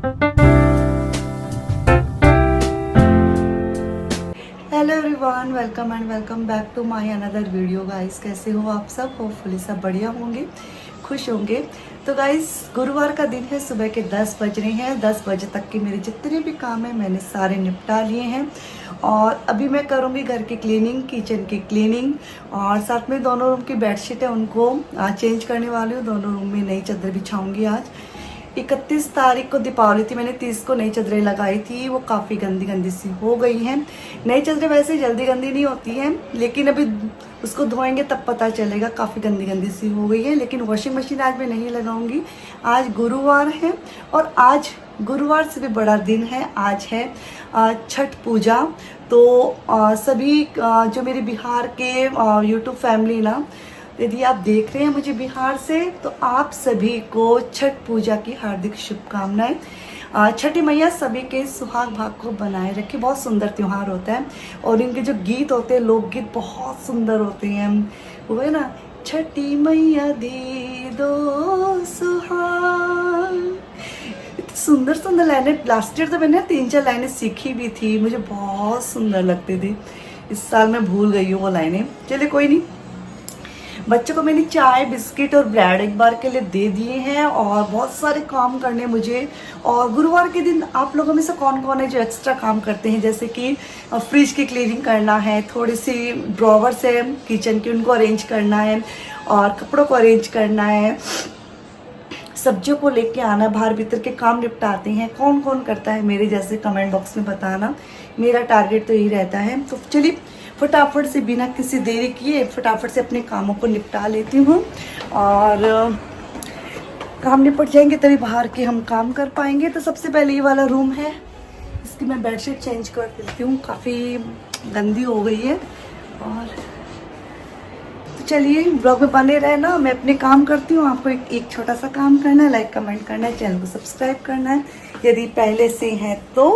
Hello everyone, welcome and welcome back to my another video. Guys, कैसे हो आप सब? होपफुली सब बढ़िया होंगे, खुश होंगे। तो गाइस, गुरुवार का दिन है, सुबह के 10 बज रहे हैं। 10 बजे तक के मेरे जितने भी काम हैं मैंने सारे निपटा लिए हैं और अभी मैं करूँगी घर की क्लीनिंग, किचन की क्लीनिंग और साथ में दोनों रूम की बेडशीट है उनको चेंज करने वाली हूँ। दोनों रूम में नई चादर बिछाऊँगी। आज 31 तारीख को दीपावली थी, मैंने 30 को नई चादरें लगाई थी, वो काफ़ी गंदी गंदी सी हो गई हैं। नई चादरें वैसे जल्दी गंदी नहीं होती हैं, लेकिन अभी उसको धोएंगे तब पता चलेगा। काफ़ी गंदी गंदी सी हो गई है, लेकिन वॉशिंग मशीन आज मैं नहीं लगाऊंगी। आज गुरुवार है और आज गुरुवार से भी बड़ा दिन है। आज है छठ पूजा। तो सभी जो मेरे बिहार के यूट्यूब फैमिली ना, यदि आप देख रहे हैं मुझे बिहार से, तो आप सभी को छठ पूजा की हार्दिक शुभकामनाएं। छठी मैया सभी के सुहाग भाग को बनाए रखे। बहुत सुंदर त्यौहार होता है और इनके जो गीत होते हैं, लोकगीत बहुत सुंदर होते हैं। वो है ना, छठी मैया दे दो सुहाग। इतनी सुंदर सुंदर लाइनें, लास्ट ईयर तो मैंने 3-4 लाइनें सीखी भी थी, मुझे बहुत सुंदर लगती थी। इस साल मैं भूल गई हूँ वो लाइनें। चलिए कोई नहीं। बच्चों को मैंने चाय, बिस्किट और ब्रेड एक बार के लिए दे दिए हैं और बहुत सारे काम करने मुझे। और गुरुवार के दिन आप लोगों में से कौन कौन है जो एक्स्ट्रा काम करते हैं, जैसे कि फ्रिज की क्लीनिंग करना है, थोड़ी सी ड्रॉवर्स है किचन की उनको अरेंज करना है और कपड़ों को अरेंज करना है, सब्जियों को लेके आना, बाहर भीतर के काम निपटाते हैं। कौन कौन करता है मेरे जैसे, कमेंट बॉक्स में बताना। मेरा टारगेट तो यही रहता है। तो चलिए फटाफट से बिना किसी देरी किए फटाफट से अपने कामों को निपटा लेती हूँ और काम निपट जाएंगे तभी बाहर के हम काम कर पाएंगे। तो सबसे पहले ये वाला रूम है, इसकी मैं बेडशीट चेंज कर देती हूँ, काफ़ी गंदी हो गई है। और तो चलिए ब्लॉग में बने रहे ना, मैं अपने काम करती हूँ। आपको एक छोटा सा काम करना है, लाइक कमेंट करना है, चैनल को सब्सक्राइब करना है यदि पहले से हैं तो,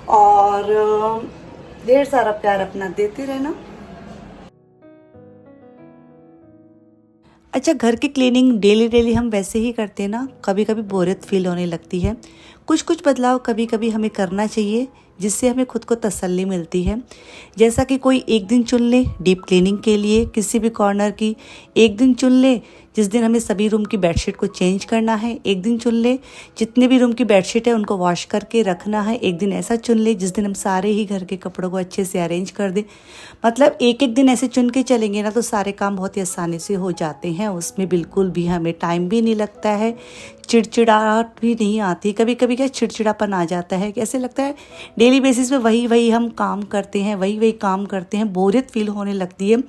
और ढेर सारा प्यार अपना देते रहना। अच्छा, घर की क्लीनिंग डेली डेली हम वैसे ही करते हैं ना, कभी कभी बोरियत फील होने लगती है। कुछ कुछ बदलाव कभी कभी हमें करना चाहिए, जिससे हमें खुद को तसल्ली मिलती है। जैसा कि कोई एक दिन चुन ले डीप क्लीनिंग के लिए, किसी भी कॉर्नर की एक दिन चुन ले जिस दिन हमें सभी रूम की बेडशीट को चेंज करना है। एक दिन चुन ले जितने भी रूम की बेडशीट है उनको वॉश करके रखना है। एक दिन ऐसा चुन ले जिस दिन हम सारे ही घर के कपड़ों को अच्छे से अरेंज कर दें। मतलब एक एक दिन ऐसे चुन के चलेंगे ना तो सारे काम बहुत ही आसानी से हो जाते हैं। उसमें बिल्कुल भी हमें टाइम भी नहीं लगता है, चिड़चिड़ाहट भी नहीं आती। कभी कभी क्या चिड़चिड़ापन आ जाता है, कैसे लगता है डेली बेसिस पे वही वही हम काम करते हैं, वही वही काम करते हैं, बोरियत फील होने लगती है।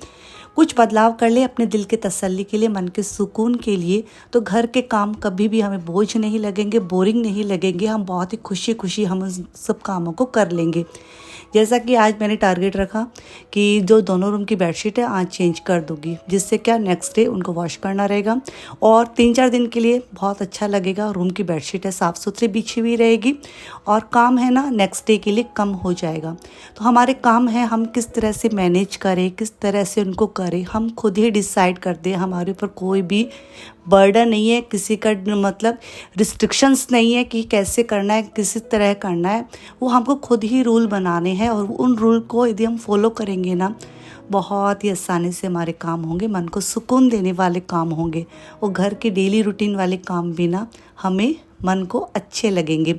कुछ बदलाव कर ले अपने दिल के तसल्ली के लिए, मन के सुकून के लिए, तो घर के काम कभी भी हमें बोझ नहीं लगेंगे, बोरिंग नहीं लगेंगे। हम बहुत ही खुशी खुशी हम उन सब कामों को कर लेंगे। जैसा कि आज मैंने टारगेट रखा कि जो दोनों रूम की बेडशीट है आज चेंज कर दूंगी, जिससे क्या नेक्स्ट डे उनको वॉश करना रहेगा और 3-4 दिन के लिए बहुत अच्छा लगेगा। रूम की बेडशीट है साफ़ सुथरी बिछी हुई रहेगी और काम है ना नेक्स्ट डे के लिए कम हो जाएगा। तो हमारे काम है हम किस तरह से मैनेज करें, किस तरह से उनको करें, हम खुद ही डिसाइड कर दें। हमारे ऊपर कोई भी बर्डन नहीं है, किसी का मतलब रिस्ट्रिक्शंस नहीं है कि कैसे करना है, किसी तरह करना है। वो हमको खुद ही रूल बनाने हैं और उन रूल को यदि हम फॉलो करेंगे ना, बहुत ही आसानी से हमारे काम होंगे, मन को सुकून देने वाले काम होंगे। वो घर के डेली रूटीन वाले काम भी ना हमें मन को अच्छे लगेंगे।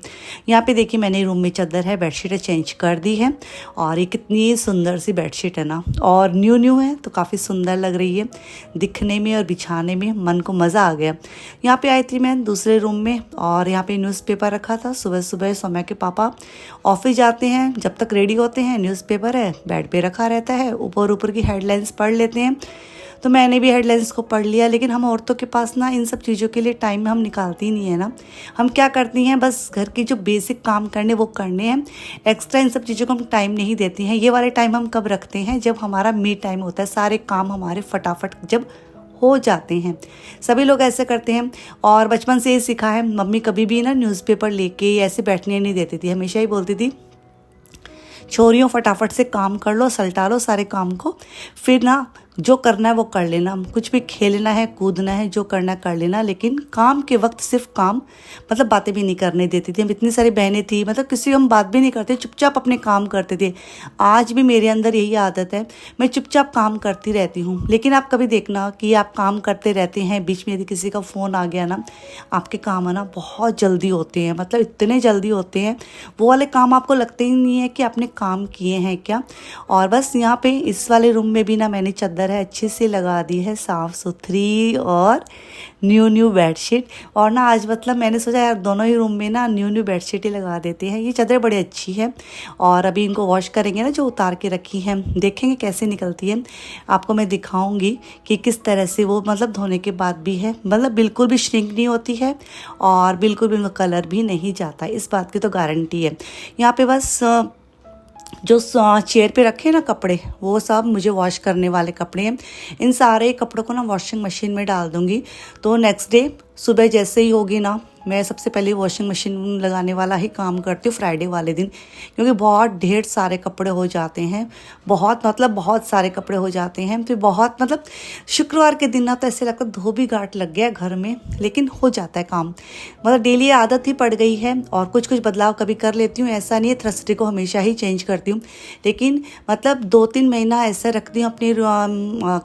यहाँ पे देखिए मैंने रूम में चादर है, बेडशीटें चेंज कर दी है और ये कितनी सुंदर सी बेडशीट है ना, और न्यू है तो काफ़ी सुंदर लग रही है दिखने में और बिछाने में, मन को मज़ा आ गया। यहाँ पे आई थी मैं दूसरे रूम में और यहाँ पे न्यूज़पेपर रखा था। सुबह सुबह सौम्या के पापा ऑफिस जाते हैं, जब तक रेडी होते हैं न्यूज़पेपर है बेड पे रखा रहता है, ऊपर ऊपर की हेडलाइंस पढ़ लेते हैं। तो मैंने भी हेडलाइंस को पढ़ लिया। लेकिन हम औरतों के पास ना इन सब चीज़ों के लिए टाइम हम निकालती नहीं है ना। हम क्या करती हैं, बस घर की जो बेसिक काम करने वो करने हैं, एक्स्ट्रा इन सब चीज़ों को हम टाइम नहीं देती हैं। ये वाले टाइम हम कब रखते हैं, जब हमारा मी टाइम होता है, सारे काम हमारे फटाफट जब हो जाते हैं। सभी लोग ऐसे करते हैं और बचपन से ये सीखा है। मम्मी कभी भी ना न्यूज़पेपर लेके ऐसे बैठने नहीं देती थी, हमेशा ही बोलती थी छोरियों फटाफट से काम कर लो, सलटा लो सारे काम को, फिर ना जो करना है वो कर लेना, कुछ भी खेलना है कूदना है जो करना है कर लेना, लेकिन काम के वक्त सिर्फ काम, मतलब बातें भी नहीं करने देती थी। हम इतनी सारी बहनें थी, मतलब किसी को हम बात भी नहीं करते, चुपचाप अपने काम करते थे। आज भी मेरे अंदर यही आदत है, मैं चुपचाप काम करती रहती हूँ। लेकिन आप कभी देखना कि आप काम करते रहते हैं, बीच में यदि किसी का फ़ोन आ गया ना, आपके काम है ना बहुत जल्दी होते हैं, मतलब इतने जल्दी होते हैं, वो वाले काम आपको लगते ही नहीं है कि आपने काम किए हैं क्या। और बस यहाँ पे इस वाले रूम में भी ना मैंने चादर है अच्छे से लगा दी है, साफ़ सुथरी और न्यू बेडशीट। और ना आज मतलब मैंने सोचा यार दोनों ही रूम में ना न्यू बेडशीट ही लगा देते हैं। ये चादरें बड़ी अच्छी है और अभी इनको वॉश करेंगे ना, जो उतार के रखी है, देखेंगे कैसे निकलती है। आपको मैं दिखाऊंगी कि किस तरह से वो मतलब धोने के बाद भी है, मतलब बिल्कुल भी श्रिंक नहीं होती है और बिल्कुल भी उनका कलर भी नहीं जाता, इस बात की तो गारंटी है। यहाँ पे बस जो चेयर पे रखे ना कपड़े, वो सब मुझे वॉश करने वाले कपड़े हैं। इन सारे कपड़ों को ना वॉशिंग मशीन में डाल दूँगी, तो नेक्स्ट डे सुबह जैसे ही होगी ना, मैं सबसे पहले वॉशिंग मशीन लगाने वाला ही काम करती हूँ फ्राइडे वाले दिन, क्योंकि बहुत ढेर सारे कपड़े हो जाते हैं, बहुत सारे कपड़े हो जाते हैं। तो बहुत मतलब शुक्रवार के दिन ना तो ऐसे लगता है धोबी घाट लग गया घर में, लेकिन हो जाता है काम, मतलब डेली आदत ही पड़ गई है। और कुछ बदलाव कभी कर लेती हूँ, ऐसा नहीं है थर्सडे को हमेशा ही चेंज करती हूँ, लेकिन मतलब 2-3 महीना ऐसा रखती हूँ अपने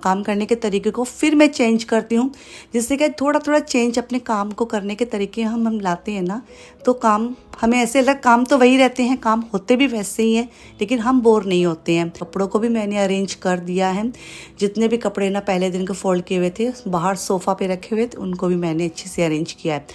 काम करने के तरीके को, फिर मैं चेंज करती हूँ, जिससे कि थोड़ा चेंज अपने काम को करने के तरीके हम लाते हैं ना, तो काम हमें ऐसे लग, काम तो वही रहते हैं, काम होते भी वैसे ही हैं, लेकिन हम बोर नहीं होते हैं। कपड़ों को भी मैंने अरेंज कर दिया है, जितने भी कपड़े ना पहले दिन के फोल्ड किए हुए थे बाहर सोफ़ा पे रखे हुए थे, उनको भी मैंने अच्छे से अरेंज किया है।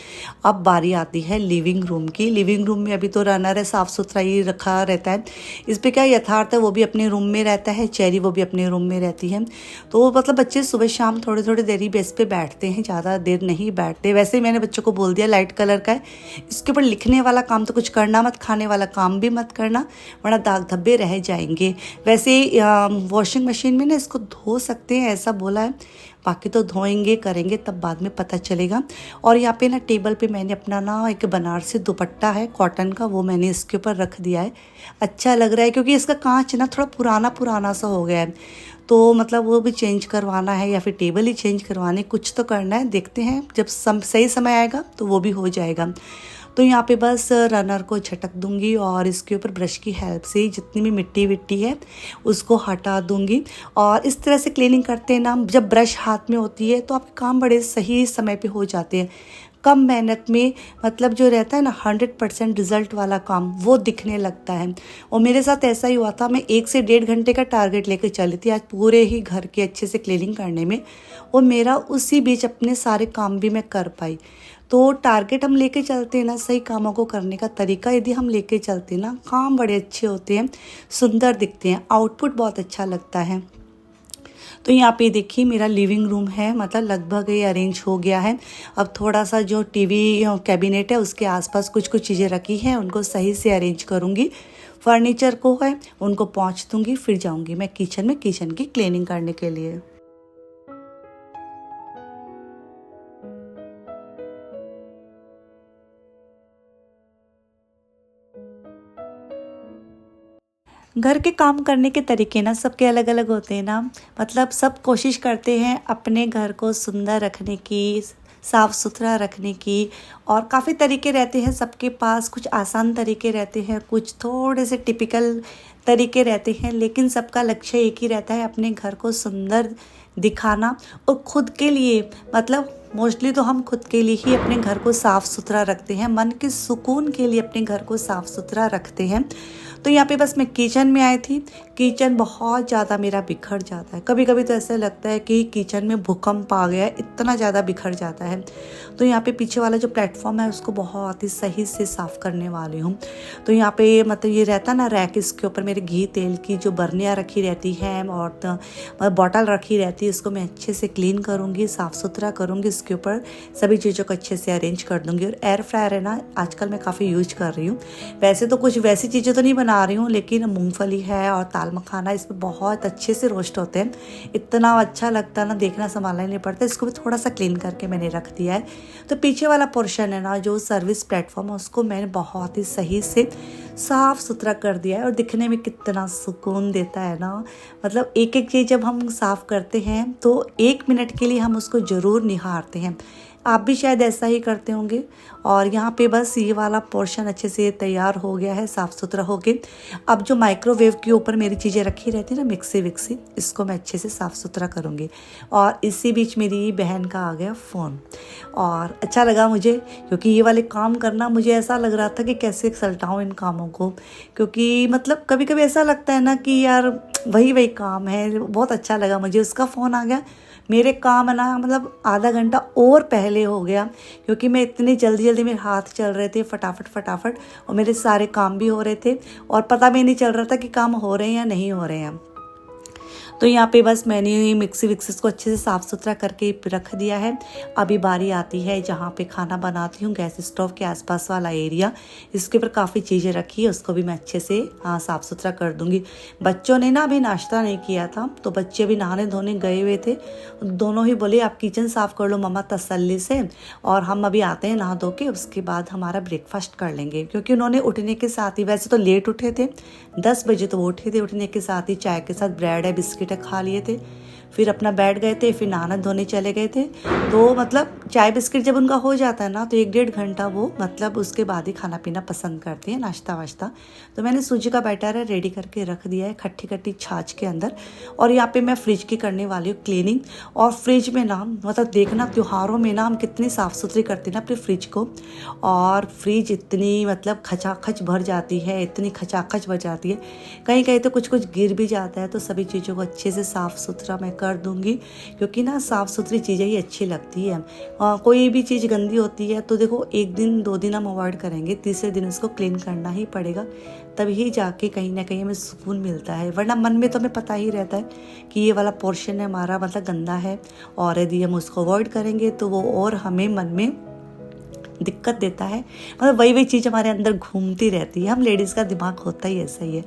अब बारी आती है लिविंग रूम की। लिविंग रूम में अभी तो रनर है, साफ़ सुथरा ही रखा रहता है। इस पर क्या यथार्थ है, वो भी अपने रूम में रहता है, चेरी वो भी अपने रूम में रहती है। तो मतलब बच्चे सुबह शाम थोड़ी देरी बेस पे बैठते हैं, ज़्यादा देर नहीं बैठते। वैसे ही मैंने बच्चों को बोल दिया लाइट कलर का है, इसके ऊपर लिखने वाला काम तो कुछ करना मत, खाने वाला काम भी मत करना, वरना दाग धब्बे रह जाएंगे। वैसे वॉशिंग मशीन में ना इसको धो सकते हैं ऐसा बोला है, बाकी तो धोएंगे करेंगे तब बाद में पता चलेगा। और यहाँ पे ना टेबल पे मैंने अपना ना एक बनारसी दुपट्टा है कॉटन का, वो मैंने इसके ऊपर रख दिया है। अच्छा लग रहा है क्योंकि इसका कांच ना थोड़ा पुराना सा हो गया है, तो मतलब वो भी चेंज करवाना है या फिर टेबल ही चेंज करवाने, कुछ तो करना है। देखते हैं जब सही समय आएगा तो वो भी हो जाएगा। तो यहाँ पे बस रनर को झटक दूंगी और इसके ऊपर ब्रश की हेल्प से जितनी भी मिट्टी विट्टी है उसको हटा दूंगी। और इस तरह से क्लीनिंग करते हैं ना, जब ब्रश हाथ में होती है तो आपके काम बड़े सही समय पे हो जाते हैं, कम मेहनत में, मतलब जो रहता है ना 100% रिजल्ट वाला काम वो दिखने लगता है। और मेरे साथ ऐसा ही हुआ था, मैं 1 से 1.5 घंटे का टारगेट लेकर चली थी आज पूरे ही घर के अच्छे से क्लीनिंग करने में, और मेरा उसी बीच अपने सारे काम भी मैं कर पाई। तो टारगेट हम लेके चलते हैं ना, सही कामों को करने का तरीका यदि हम लेके चलते हैं ना, काम बड़े अच्छे होते हैं, सुंदर दिखते हैं, आउटपुट बहुत अच्छा लगता है। तो यहाँ पे देखिए मेरा लिविंग रूम है, मतलब लगभग ये अरेंज हो गया है। अब थोड़ा सा जो टीवी कैबिनेट है उसके आसपास कुछ चीज़ें रखी हैं, उनको सही से अरेंज करूँगी। फर्नीचर को है उनको पोंछ दूँगी, फिर जाऊँगी मैं किचन की क्लीनिंग करने के लिए। घर के काम करने के तरीके ना सबके अलग अलग होते हैं ना, मतलब सब कोशिश करते हैं अपने घर को सुंदर रखने की, साफ़ सुथरा रखने की, और काफ़ी तरीके रहते हैं सबके पास। कुछ आसान तरीके रहते हैं, कुछ थोड़े से टिपिकल तरीके रहते हैं, लेकिन सबका लक्ष्य एक ही रहता है, अपने घर को सुंदर दिखाना। और खुद के लिए, मतलब मोस्टली तो हम खुद के लिए ही अपने घर को साफ़ सुथरा रखते हैं, मन के सुकून के लिए अपने घर को साफ़ सुथरा रखते हैं। तो यहाँ पे बस मैं किचन में आई थी, किचन बहुत ज़्यादा मेरा बिखर जाता है, कभी कभी तो ऐसा लगता है कि किचन में भूकंप आ गया है, इतना ज़्यादा बिखर जाता है। तो यहाँ पे पीछे वाला जो प्लेटफॉर्म है उसको बहुत ही सही से साफ़ करने वाली हूँ। तो यहाँ पे मतलब ये रहता ना रैक, इसके ऊपर मेरे घी तेल की जो बर्नियाँ रखी रहती हैं और बॉटल रखी रहती है, इसको मैं अच्छे से क्लीन करूँगी, साफ़ सुथरा करूँगी, इसके ऊपर सभी चीज़ों को अच्छे से अरेंज कर दूँगी। और एयर फ्रायर है ना आजकल मैं काफ़ी यूज कर रही हूँ, वैसे तो कुछ वैसी चीज़ें तो नहीं बना रही हूँ, लेकिन मूंगफली है और दाल मखाना इसमें बहुत अच्छे से रोस्ट होते हैं, इतना अच्छा लगता है ना, देखना संभालना ही नहीं पड़ता। इसको भी थोड़ा सा क्लीन करके मैंने रख दिया है। तो पीछे वाला पोर्शन है ना जो सर्विस प्लेटफॉर्म है, उसको मैंने बहुत ही सही से साफ़ सुथरा कर दिया है और दिखने में कितना सुकून देता है ना। मतलब एक एक चीज़ जब हम साफ़ करते हैं तो 1 मिनट के लिए हम उसको ज़रूर निहारते हैं। आप भी शायद ऐसा ही करते होंगे। और यहाँ पे बस ये वाला पोर्शन अच्छे से तैयार हो गया है, साफ़ सुथरा हो के। अब जो माइक्रोवेव के ऊपर मेरी चीज़ें रखी रहती है ना, मिक्सी विक्सी, इसको मैं अच्छे से साफ़ सुथरा करूँगी। और इसी बीच मेरी बहन का आ गया फ़ोन और अच्छा लगा मुझे, क्योंकि ये वाले काम करना मुझे ऐसा लग रहा था कि कैसे सलटाऊँ इन कामों को। क्योंकि मतलब कभी कभी ऐसा लगता है ना कि यार वही काम है। बहुत अच्छा लगा मुझे, उसका फ़ोन आ गया। मेरे काम है ना मतलब आधा घंटा और पहले हो गया, क्योंकि मैं इतनी जल्दी जल्दी मेरे हाथ चल रहे थे फटाफट और मेरे सारे काम भी हो रहे थे और पता भी नहीं चल रहा था कि काम हो रहे हैं या नहीं हो रहे हैं। तो यहाँ पे बस मैंने मिक्सी विक्सी को अच्छे से साफ़ सुथरा करके रख दिया है। अभी बारी आती है जहाँ पे खाना बनाती हूँ, गैस स्टोव के आसपास वाला एरिया। इसके ऊपर काफ़ी चीज़ें रखी है, उसको भी मैं अच्छे से साफ़ सुथरा कर दूँगी। बच्चों ने ना अभी नाश्ता नहीं किया था, तो बच्चे अभी नहाने धोने गए हुए थे। दोनों ही बोले आप किचन साफ़ कर लो मम्मा तसल्ली से, और हम अभी आते हैं नहा धो के, उसके बाद हमारा ब्रेकफास्ट कर लेंगे। क्योंकि उन्होंने उठने के साथ ही, वैसे तो लेट उठे थे, 10 बजे तो वो उठे थे, उठने के साथ ही चाय के साथ ब्रेड है बिस्किट खा लिए थे, फिर अपना बैठ गए थे, फिर नहाना धोने चले गए थे। तो मतलब चाय बिस्किट जब उनका हो जाता है ना तो 1-1.5 घंटा वो मतलब उसके बाद ही खाना पीना पसंद करते हैं, नाश्ता वाश्ता। तो मैंने सूजी का बैटर है रेडी करके रख दिया है खट्टी खट्टी छाछ के अंदर। और यहाँ पे मैं फ्रिज की करने वाली हूँ क्लीनिंग। और फ्रिज में ना मतलब देखना, त्योहारों में ना हम कितनी साफ़ सुथरी करते हैं ना अपने फ्रिज को, और फ्रिज इतनी मतलब खचाखच भर जाती है, इतनी खचाखच भर जाती है, कहीं कहीं तो कुछ कुछ गिर भी जाता है। तो सभी चीज़ों को अच्छे से साफ़ सुथरा मैं कर दूंगी, क्योंकि ना साफ़ सुथरी चीज़ें ही अच्छी लगती है। कोई भी चीज़ गंदी होती है तो देखो 1 दिन 2 दिन हम अवॉइड करेंगे, तीसरे दिन उसको क्लीन करना ही पड़ेगा, तभी जाके कहीं ना कहीं हमें सुकून मिलता है। वरना मन में तो हमें पता ही रहता है कि ये वाला पोर्शन है हमारा मतलब गंदा है, और यदि हम उसको अवॉइड करेंगे तो वो और हमें मन में दिक्कत देता है। मतलब वही चीज़ हमारे अंदर घूमती रहती है। हम लेडीज़ का दिमाग होता ही ऐसा ही है।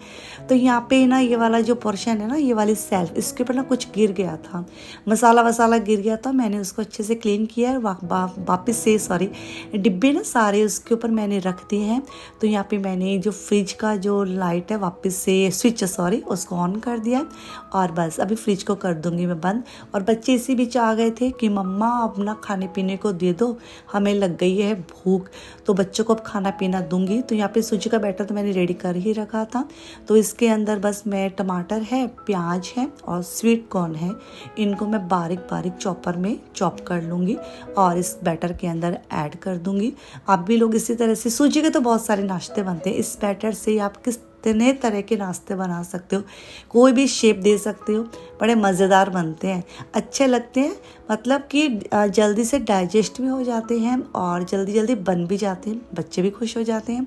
तो यहाँ पे ना ये वाला जो पोर्शन है ना, ये वाली सेल्फ, इसके ऊपर ना कुछ गिर गया था, मसाला वसाला गिर गया था। मैंने उसको अच्छे से क्लीन किया है। वापस से डिब्बे ना सारे उसके ऊपर मैंने रख दिए हैं। तो यहाँ पे मैंने जो फ्रिज का जो लाइट है वापस से स्विच उसको ऑन कर दिया है, और बस अभी फ्रिज को कर दूंगी मैं बंद। और बच्चे इसी बीच आ गए थे कि मम्मा अपना खाने पीने को दे दो, हमें लग गई है भूख। तो बच्चों को अब खाना पीना दूंगी। तो यहाँ पे सूजी का बैटर तो मैंने रेडी कर ही रखा था। तो इसके अंदर बस मैं टमाटर है, प्याज है और स्वीट कॉर्न है, इनको मैं बारीक बारीक चॉपर में चॉप कर लूँगी और इस बैटर के अंदर ऐड कर दूंगी। आप भी लोग इसी तरह से, सूजी के तो बहुत सारे नाश्ते बनते हैं, इस बैटर से आप कितने तरह के नाश्ते बना सकते हो, कोई भी शेप दे सकते हो, बड़े मज़ेदार बनते हैं, अच्छे लगते हैं। मतलब कि जल्दी से डाइजेस्ट भी हो जाते हैं और जल्दी जल्दी बन भी जाते हैं, बच्चे भी खुश हो जाते हैं।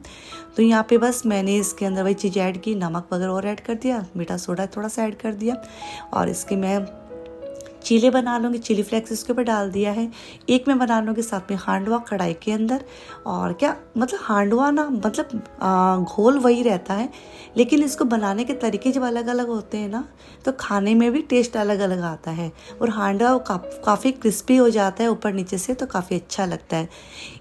तो यहाँ पे बस मैंने इसके अंदर वही चीज़ ऐड की, नमक वगैरह और ऐड कर दिया, मीठा सोडा थोड़ा सा ऐड कर दिया, और इसकी मैं चीले बना लूँगी, चिली फ्लेक्स इसके ऊपर डाल दिया है। एक मैं बना लूँगी साथ में हांडवा कढ़ाई के अंदर। और क्या मतलब हांडवा ना मतलब घोल वही रहता है, लेकिन इसको बनाने के तरीके जब अलग अलग होते हैं ना, तो खाने में भी टेस्ट अलग अलग आता है। और हांडवा काफ़ी क्रिस्पी हो जाता है ऊपर नीचे से, तो काफ़ी अच्छा लगता है।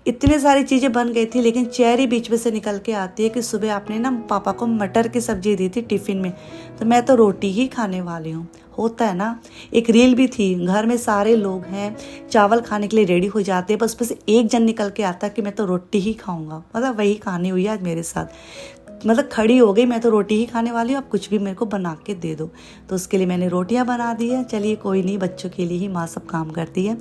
इतनी सारी चीज़ें बन गई थी, लेकिन चेरी बीच में से निकल के आती है कि सुबह आपने ना पापा को मटर की सब्जी दी थी टिफ़िन में, तो मैं तो रोटी ही खाने वाली हूँ। होता है ना। एक रील भी थी, घर में सारे लोग हैं, चावल खाने के लिए रेडी हो जाते हैं, बस एक जन निकल के आता कि मैं तो रोटी ही खाऊंगा। मतलब वही कहानी हुई आज मेरे साथ। मतलब खड़ी हो गई, मैं तो रोटी ही खाने वाली हूँ, आप कुछ भी मेरे को बना के दे दो। तो उसके लिए मैंने रोटियां बना दी है। चलिए कोई नहीं, बच्चों के लिए ही माँ सब काम करती है।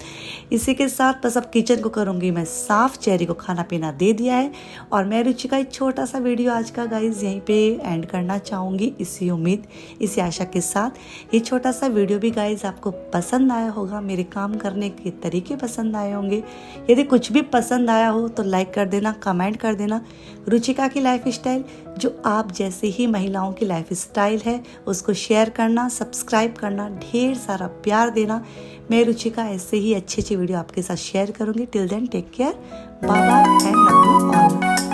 इसी के साथ बस अब किचन को करूँगी मैं साफ़। चेरी को खाना पीना दे दिया है, और मैं रुचि का एक छोटा सा वीडियो आज का गाइज यहीं पे एंड करना चाहूँगी, इसी उम्मीद, इसी आशा के साथ। ये छोटा सा वीडियो भी गाइज आपको पसंद आया होगा, मेरे काम करने के तरीके पसंद आए होंगे। यदि कुछ भी पसंद आया हो तो लाइक कर देना, कमेंट कर देना। रुचिका की लाइफ स्टाइल, जो आप जैसे ही महिलाओं की लाइफ स्टाइल है, उसको शेयर करना, सब्सक्राइब करना, ढेर सारा प्यार देना। मैं रुचिका ऐसे ही अच्छी अच्छी वीडियो आपके साथ शेयर करूँगी। Till then take care, bye bye and love you all.